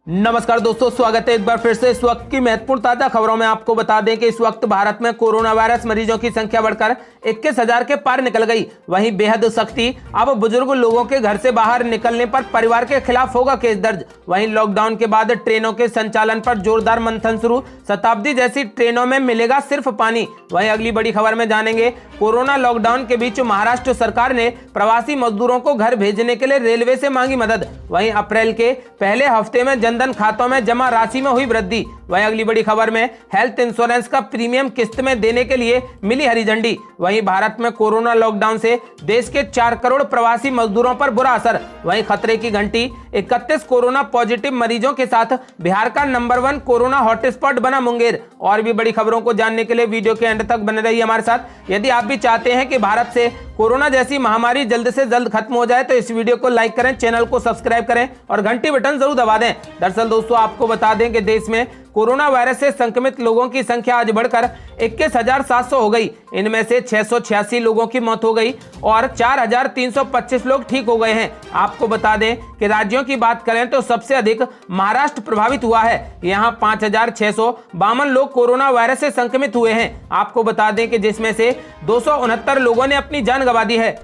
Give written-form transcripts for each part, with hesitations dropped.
नमस्कार दोस्तों, स्वागत है एक बार फिर से। इस वक्त की महत्वपूर्ण ताजा खबरों में आपको बता दें कि इस वक्त भारत में कोरोना वायरस मरीजों की संख्या बढ़कर 21,000 के पार निकल गई। वहीं बेहद सख्ती, अब बुजुर्ग लोगों के घर से बाहर निकलने पर परिवार के खिलाफ होगा केस दर्ज। वहीं लॉकडाउन के बाद ट्रेनों के संचालन पर जोरदार मंथन शुरू, शताब्दी जैसी ट्रेनों में मिलेगा सिर्फ पानी। वहीं अगली बड़ी खबर में जानेंगे, कोरोना लॉकडाउन के बीच महाराष्ट्र सरकार ने प्रवासी मजदूरों को घर भेजने के लिए रेलवे से मांगी मदद। वहीं अप्रैल के पहले हफ्ते में जनधन खातों में जमा राशि में हुई वृद्धि। वहीं अगली बड़ी खबर में हेल्थ इंश्योरेंस का प्रीमियम किस्त में देने के लिए मिली हरी झंडी। वहीं भारत में कोरोना लॉकडाउन से देश के 4 करोड़ प्रवासी मजदूरों पर बुरा असर। वहीं खतरे की घंटी, 31 कोरोना पॉजिटिव मरीजों के साथ बिहार का नंबर 1 कोरोना हॉटस्पॉट बना मुंगेर। और भी बड़ी खबरों को जानने के लिए वीडियो के एंड तक बने रहिए हमारे साथ। यदि आप भी चाहते हैं कि भारत से कोरोना जैसी महामारी जल्द से जल्द खत्म हो जाए तो इस वीडियो को लाइक करें, चैनल को सब्सक्राइब करें और घंटी बटन जरूर दबा दें। दरअसल दोस्तों, आपको बता दें कि देश में कोरोना वायरस से संक्रमित लोगों की संख्या आज बढ़कर 21,700 हो गई। इनमें से 686 लोगों की मौत हो गई और 4,325 लोग ठीक हो गए हैं। आपको बता दें कि राज्यों की बात करें तो सबसे अधिक महाराष्ट्र प्रभावित हुआ है। यहाँ 5,652 लोग कोरोना वायरस से संक्रमित हुए हैं। आपको बता दें कि जिसमें से 269 लोगों ने अपनी जान गंवा दी है।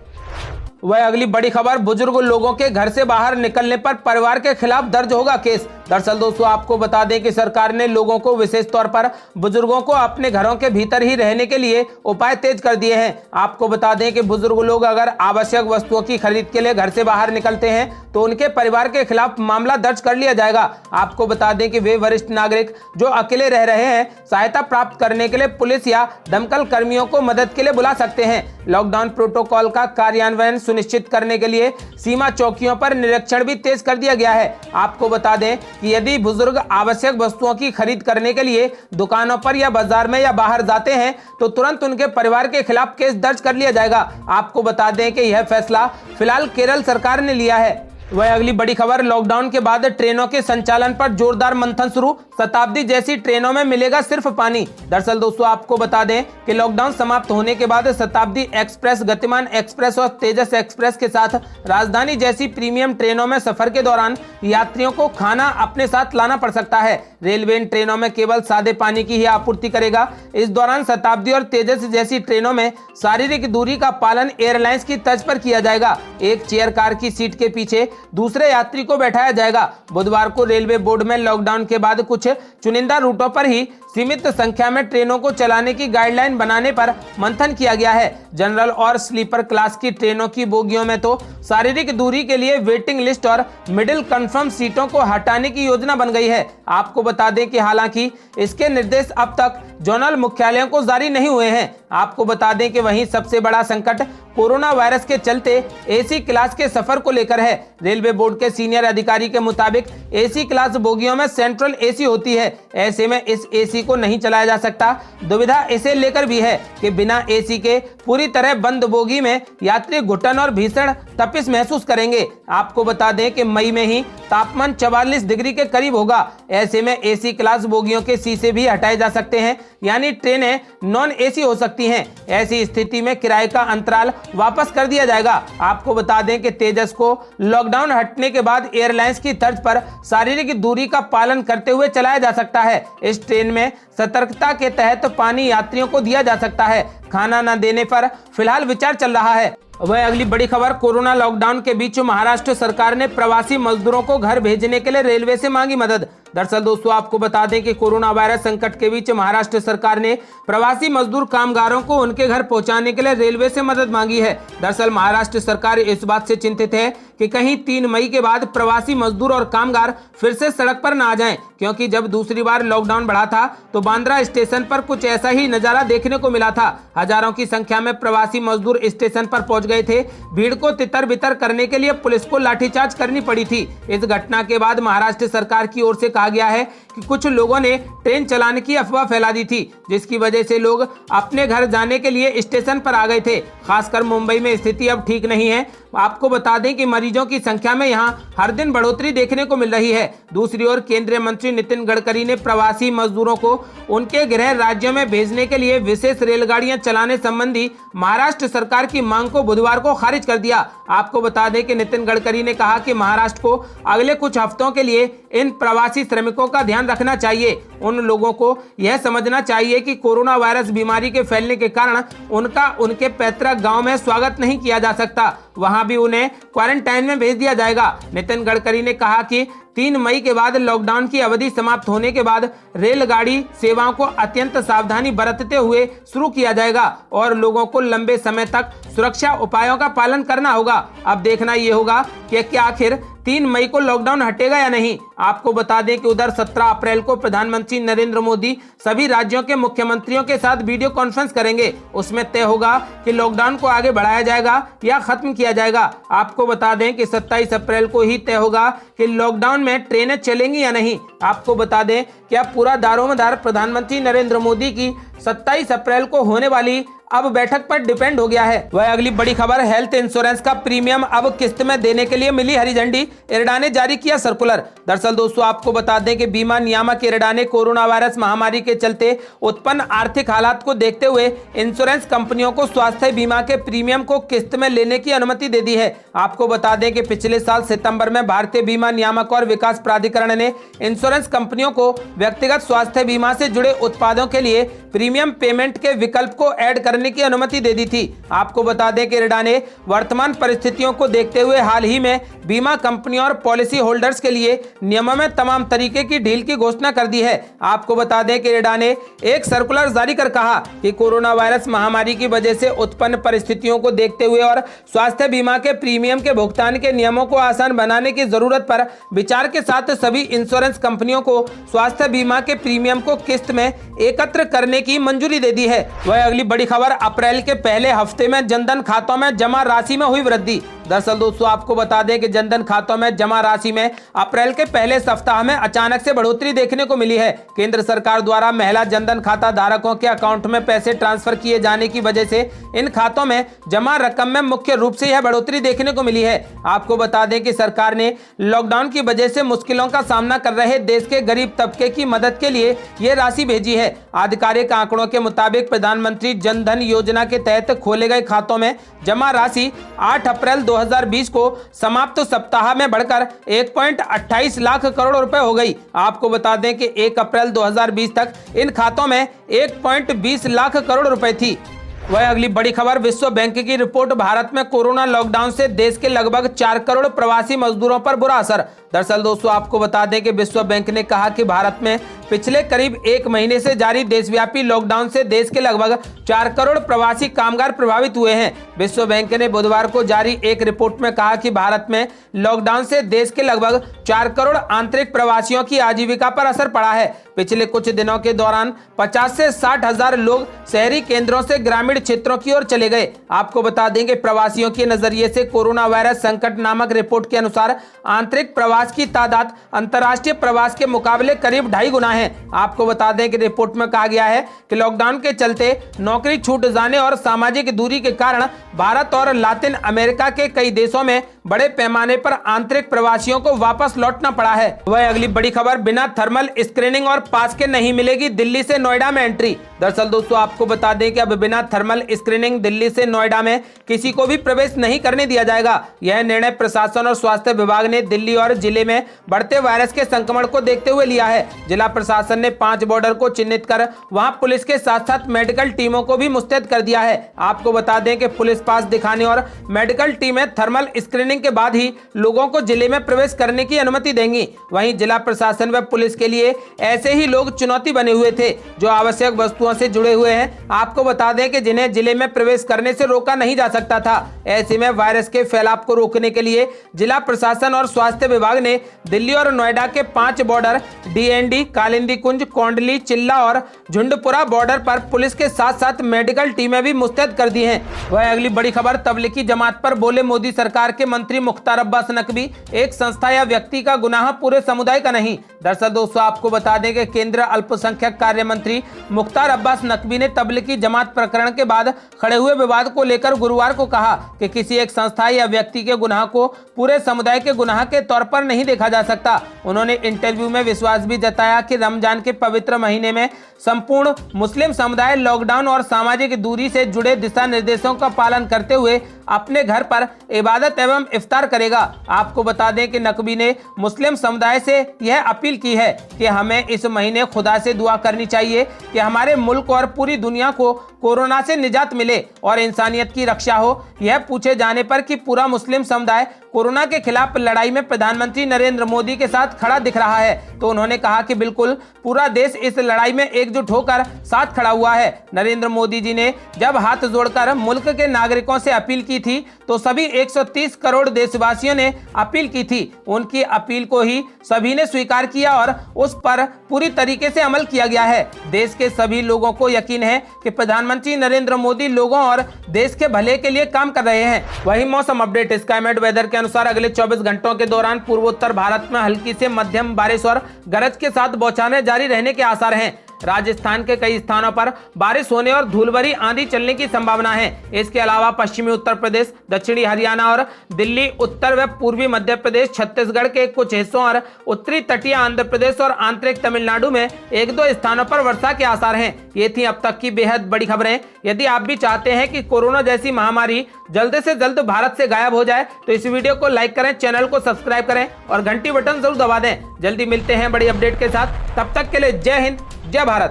वह अगली बड़ी खबर, बुजुर्ग लोगों के घर से बाहर निकलने पर परिवार के खिलाफ दर्ज होगा केस। दरअसल दोस्तों, आपको बता दें कि सरकार ने लोगों को, विशेष तौर पर बुजुर्गों को, अपने घरों के भीतर ही रहने के लिए उपाय तेज कर दिए हैं। आपको बता दें कि बुजुर्ग लोग अगर आवश्यक वस्तुओं की खरीद के लिए घर से बाहर निकलते हैं तो उनके परिवार के खिलाफ मामला दर्ज कर लिया जाएगा। आपको बता दें कि वे वरिष्ठ नागरिक जो अकेले रह रहे हैं, सहायता प्राप्त करने के लिए पुलिस या दमकल कर्मियों को मदद के लिए बुला सकते हैं। लॉकडाउन प्रोटोकॉल का कार्यान्वयन सुनिश्चित करने के लिए सीमा चौकियों पर निरीक्षण भी तेज कर दिया गया है। आपको बता दें कि यदि बुजुर्ग आवश्यक वस्तुओं की खरीद करने के लिए दुकानों पर या बाजार में या बाहर जाते हैं तो तुरंत उनके परिवार के खिलाफ केस दर्ज कर लिया जाएगा। आपको बता दें कि यह फैसला फिलहाल केरल सरकार ने लिया है। वह अगली बड़ी खबर, लॉकडाउन के बाद ट्रेनों के संचालन पर जोरदार मंथन शुरू, शताब्दी जैसी ट्रेनों में मिलेगा सिर्फ पानी। दरअसल दोस्तों, आपको बता दें कि लॉकडाउन समाप्त होने के बाद शताब्दी एक्सप्रेस, गतिमान एक्सप्रेस और तेजस एक्सप्रेस के साथ राजधानी जैसी प्रीमियम ट्रेनों में सफर के दौरान यात्रियों को खाना अपने साथ लाना पड़ सकता है। रेलवे इन ट्रेनों में केवल सादे पानी की ही आपूर्ति करेगा। इस दौरान शताब्दी और तेजस जैसी ट्रेनों में शारीरिक दूरी का पालन एयरलाइंस की तर्ज पर किया जाएगा। एक चेयर कार की सीट के पीछे दूसरे यात्री को बैठाया जाएगा। बुधवार को रेलवे बोर्ड में लॉकडाउन के बाद कुछ चुनिंदा रूटों पर ही सीमित संख्या में ट्रेनों को चलाने की गाइडलाइन बनाने पर मंथन किया गया है। जनरल और स्लीपर क्लास की ट्रेनों की बोगियों में तो शारीरिक दूरी के लिए वेटिंग लिस्ट और मिडिल कंफर्म सीटों को हटाने की योजना बन गई है। आपको बता दें कि हालांकि इसके निर्देश अब तक जोनल मुख्यालयों को जारी नहीं हुए हैं। आपको बता दें कि वहीं सबसे बड़ा संकट कोरोना वायरस के चलते एसी क्लास के सफर को लेकर है। रेलवे बोर्ड के सीनियर अधिकारी के मुताबिक एसी क्लास बोगियों में सेंट्रल एसी होती है। ऐसे में इस एसी को नहीं चलाया जा सकता। दुविधा इसे लेकर भी है कि बिना एसी के पूरी तरह बंद बोगी में यात्री घुटन और भीषण तपिश महसूस करेंगे। आपको बता दें कि मई में ही तापमान 44 डिग्री के करीब होगा। ऐसे में एसी क्लास बोगियों के शीशे भी हटाए जा सकते हैं, यानी ट्रेनें नॉन एसी हो सकती हैं। ऐसी स्थिति में किराए का अंतराल वापस कर दिया जाएगा। आपको बता दें कि तेजस को लॉकडाउन हटने के बाद एयरलाइंस की तर्ज पर शारीरिक दूरी का पालन करते हुए चलाया जा सकता है। इस ट्रेन में सतर्कता के तहत पानी यात्रियों को दिया जा सकता है। खाना न देने पर फिलहाल विचार चल रहा है। वह अगली बड़ी खबर, कोरोना लॉकडाउन के बीच महाराष्ट्र सरकार ने प्रवासी मजदूरों को घर भेजने के लिए रेलवे से मांगी मदद। दरअसल दोस्तों, आपको बता दें कि कोरोना वायरस संकट के बीच महाराष्ट्र सरकार ने प्रवासी मजदूर कामगारों को उनके घर पहुंचाने के लिए रेलवे से मदद मांगी है। दरअसल महाराष्ट्र सरकार इस बात से चिंतित है कि कहीं 3 मई के बाद प्रवासी मजदूर और कामगार फिर से सड़क पर न आ जाएं, क्योंकि जब दूसरी बार लॉकडाउन बढ़ा था तो बांद्रा स्टेशन पर कुछ ऐसा ही नजारा देखने को मिला था। हजारों की संख्या में प्रवासी मजदूर स्टेशन पर पहुंच गए थे। भीड़ को तितर बितर करने के लिए पुलिस को लाठीचार्ज करनी पड़ी थी। इस घटना के बाद महाराष्ट्र सरकार की ओर से कहा गया है कि कुछ लोगों ने ट्रेन चलाने की अफवाह फैला दी थी, जिसकी वजह से लोग अपने घर जाने के लिए स्टेशन पर आ गए थे। खासकर मुंबई में स्थिति अब ठीक नहीं है। आपको बता दें कि मरीजों की संख्या में यहां हर दिन बढ़ोतरी देखने को मिल रही है। दूसरी ओर केंद्रीय मंत्री नितिन गडकरी ने प्रवासी मजदूरों को उनके गृह राज्यों में भेजने के लिए विशेष रेलगाड़ियां चलाने संबंधी महाराष्ट्र सरकार की मांग को बुधवार को खारिज कर दिया। आपको बता दें कि नितिन गडकरी ने कहा कि महाराष्ट्र को अगले कुछ हफ्तों के लिए इन प्रवासी श्रमिकों का ध्यान रखना चाहिए। उन लोगों को यह समझना चाहिए कि कोरोना वायरस बीमारी के फैलने के कारण उनका उनके पैतृक गांव में स्वागत नहीं किया जा सकता, वहां भी उन्हें क्वारंटाइन में भेज दिया जाएगा। नितिन गडकरी ने कहा कि 3 मई के बाद लॉकडाउन की अवधि समाप्त होने के बाद रेलगाड़ी सेवाओं को अत्यंत सावधानी बरतते हुए शुरू किया जाएगा और लोगों को लंबे समय तक सुरक्षा उपायों का पालन करना होगा। अब देखना यह होगा कि क्या आखिर 3 मई को लॉकडाउन हटेगा या नहीं। आपको बता दें कि उधर 17 अप्रैल को प्रधानमंत्री नरेंद्र मोदी सभी राज्यों के मुख्यमंत्रियों के साथ वीडियो कॉन्फ्रेंस करेंगे। उसमें तय होगा कि लॉकडाउन को आगे बढ़ाया जाएगा या खत्म किया जाएगा। आपको बता दें कि 27 अप्रैल को ही तय होगा कि लॉकडाउन में ट्रेनें चलेंगी या नहीं। आपको बता दें कि अब पूरा दारोमदार प्रधानमंत्री नरेंद्र मोदी की 27 अप्रैल को होने वाली अब बैठक पर डिपेंड हो गया है। वह अगली बड़ी खबर, हेल्थ इंश्योरेंस का प्रीमियम अब किस्त में देने के लिए मिली हरी झंडी, इरडा ने जारी किया सर्कुलर। दरअसल दोस्तों आपको बता दें कि बीमा नियामक इरडा ने कोरोना वायरस महामारी के चलते उत्पन्न आर्थिक हालात को देखते हुए इंश्योरेंस कंपनियों को स्वास्थ्य बीमा के प्रीमियम को किस्त में लेने की अनुमति दे दी है। आपको बता दें कि पिछले साल सितंबर में भारतीय बीमा नियामक और विकास प्राधिकरण ने इंश्योरेंस कंपनियों को व्यक्तिगत स्वास्थ्य बीमा से जुड़े उत्पादों के लिए प्रीमियम पेमेंट के विकल्प को ऐड करने की अनुमति दे दी थी। आपको बता दें कि इरडा ने वर्तमान परिस्थितियों को देखते हुए हाल ही में बीमा कंपनियों और पॉलिसी होल्डर्स के लिए नियमों में तमाम तरीके की ढील की घोषणा कर दी है। आपको बता दें कि इरडा ने एक सर्कुलर जारी कर कहा कि कोरोना वायरस महामारी की वजह से उत्पन्न परिस्थितियों को देखते हुए और स्वास्थ्य बीमा के प्रीमियम के भुगतान के नियमों को आसान बनाने की जरूरत पर विचार के साथ सभी इंश्योरेंस कंपनियों को स्वास्थ्य बीमा के प्रीमियम को किस्त में एकत्र करने की मंजूरी दे दी है। वह अगली बड़ी खबर, अप्रैल के पहले हफ्ते में जनधन खातों में जमा राशि में हुई वृद्धि। दरअसल दोस्तों आपको बता दें कि जनधन खातों में जमा राशि में अप्रैल के पहले सप्ताह में अचानक से बढ़ोतरी देखने को मिली है। केंद्र सरकार द्वारा महिला जनधन खाता धारकों के अकाउंट में पैसे ट्रांसफर किए जाने की वजह से इन खातों में जमा रकम में मुख्य रूप से यह बढ़ोतरी देखने को मिली है। आपको बता दें कि सरकार ने लॉकडाउन की वजह से मुश्किलों का सामना कर रहे देश के गरीब तबके की मदद के लिए यह राशि भेजी है। आधिकारिक आंकड़ों के मुताबिक प्रधानमंत्री जनधन योजना के तहत खोले गए खातों में जमा राशि 8 अप्रैल 2020 को समाप्त सप्ताह में बढ़कर 1.28 लाख करोड़ रुपए हो गई। आपको बता दें कि 1 अप्रैल 2020 तक इन खातों में 1.20 लाख करोड़ रुपए थी। वह अगली बड़ी खबर, विश्व बैंक की रिपोर्ट, भारत में कोरोना लॉकडाउन से देश के लगभग 4 करोड़ प्रवासी मजदूरों पर बुरा असर। दरअसल दोस्तों आपको बता दें कि विश्व बैंक ने कहा कि भारत में पिछले करीब 1 महीने से जारी देशव्यापी लॉकडाउन से देश के लगभग 4 करोड़ प्रवासी कामगार प्रभावित हुए हैं। विश्व बैंक ने बुधवार को जारी एक रिपोर्ट में कहा कि भारत में लॉकडाउन से देश के लगभग 4 करोड़ आंतरिक प्रवासियों की आजीविका पर असर पड़ा है। पिछले कुछ दिनों के दौरान 50 से 60 हजार लोग शहरी केंद्रों से ग्रामीण क्षेत्रों की ओर चले गए। आपको बता दें कि प्रवासियों के नजरिए से कोरोना वायरस संकट नामक रिपोर्ट के अनुसार आंतरिक प्रवास की तादाद अंतर्राष्ट्रीय प्रवास के मुकाबले करीब 2.5 गुना है। आपको बता दें कि रिपोर्ट में कहा गया है कि लॉकडाउन के चलते नौकरी छूट जाने और सामाजिक दूरी के कारण भारत और लातिन अमेरिका के कई देशों में बड़े पैमाने पर आंतरिक प्रवासियों को वापस लौटना पड़ा है। वह अगली बड़ी खबर, बिना थर्मल स्क्रीनिंग और पास के नहीं मिलेगी दिल्ली से नोएडा में एंट्री। दरअसल दोस्तों आपको बता दें कि अब बिना थर्मल स्क्रीनिंग दिल्ली से नोएडा में किसी को भी प्रवेश नहीं करने दिया जाएगा। यह निर्णय प्रशासन और स्वास्थ्य विभाग ने दिल्ली और जिले में बढ़ते वायरस के संक्रमण को देखते हुए लिया है। जिला प्रशासन ने 5 बॉर्डर को चिन्हित कर वहां पुलिस के साथ साथ मेडिकल टीमों को भी मुस्तैद कर दिया है। आपको बता दें कि पुलिस पास दिखाने और मेडिकल टीमें थर्मल स्क्रीनिंग के बाद ही लोगों को जिले में प्रवेश करने की अनुमति देंगी। वहीं जिला प्रशासन व पुलिस के लिए ऐसे ही लोग चुनौती बने हुए थे जो आवश्यक वस्तुओं से जुड़े हुए हैं। आपको बता दें कि जिन्हें जिले में प्रवेश करने से रोका नहीं जा सकता था। ऐसे में वायरस के फैलाव को रोकने के लिए जिला प्रशासन और स्वास्थ्य विभाग ने दिल्ली और नोएडा के 5 बॉर्डर डीएनडी, कालिंदी कुंज, कोंडली, चिल्ला और झुंडपुरा बॉर्डर पर पुलिस के साथ साथ मेडिकल टीमें भी मुस्तैद कर दी हैं। वह अगली बड़ी खबर, तबलीगी जमात पर बोले मोदी सरकार के मंत्री मंत्री मुख्तार अब्बास नकवी, एक संस्था या व्यक्ति का गुनाह पूरे समुदाय का नहीं। दरअसल दोस्तों आपको बता दें कि केंद्रीय अल्पसंख्यक कार्य मंत्री मुख्तार अब्बास नकवी ने तबलीगी जमात प्रकरण के बाद खड़े हुए विवाद को लेकर गुरुवार को कहा कि किसी एक संस्था या व्यक्ति के गुनाह को पूरे समुदाय के गुनाह के तौर पर नहीं देखा जा सकता। उन्होंने इंटरव्यू में विश्वास भी जताया कि रमजान के पवित्र महीने में संपूर्ण मुस्लिम समुदाय लॉकडाउन और सामाजिक दूरी से जुड़े दिशा निर्देशों का पालन करते हुए अपने घर पर इबादत एवं इफ्तार करेगा। आपको बता दें कि नकवी ने मुस्लिम समुदाय से यह अपील की है कि हमें इस महीने खुदा से दुआ करनी चाहिए कि हमारे मुल्क और पूरी दुनिया को कोरोना से निजात मिले और इंसानियत की रक्षा हो। यह पूछे जाने पर कि पूरा मुस्लिम समुदाय कोरोना के खिलाफ लड़ाई में प्रधानमंत्री नरेंद्र मोदी के साथ खड़ा दिख रहा है, तो उन्होंने कहा कि बिल्कुल पूरा देश इस लड़ाई में एकजुट होकर साथ खड़ा हुआ है। नरेंद्र मोदी जी ने जब हाथ जोड़कर मुल्क के नागरिकों से अपील की थी तो सभी 130 करोड़ देशवासियों ने अपील की थी। उनकी अपील को ही सभी ने स्वीकार किया और उस पर पूरी तरीके से अमल किया गया है। देश के सभी लोगों को यकीन है कि प्रधानमंत्री नरेंद्र मोदी लोगों और देश के भले के लिए काम कर रहे हैं। वहीं मौसम अपडेट स्काईमेट वेदर के अनुसार अगले 24 घंटों के दौरान पूर्वोत्तर भारत में हल्की से मध्यम बारिश और गरज के साथ बौछारें जारी रहने के आसार हैं। राजस्थान के कई स्थानों पर बारिश होने और धूलभरी आंधी चलने की संभावना है। इसके अलावा पश्चिमी उत्तर प्रदेश, दक्षिणी हरियाणा और दिल्ली, उत्तर व पूर्वी मध्य प्रदेश, छत्तीसगढ़ के कुछ हिस्सों और उत्तरी तटीय आंध्र प्रदेश और आंतरिक तमिलनाडु में 1-2 स्थानों पर वर्षा के आसार हैं। ये थी अब तक की बेहद बड़ी खबरें। यदि आप भी चाहते हैं कि कोरोना जैसी महामारी जल्द से जल्द भारत से गायब हो जाए तो इस वीडियो को लाइक करें, चैनल को सब्सक्राइब करें और घंटी बटन जरूर दबा दें। जल्दी मिलते हैं बड़ी अपडेट के साथ, तब तक के लिए जय हिंद, जय भारत।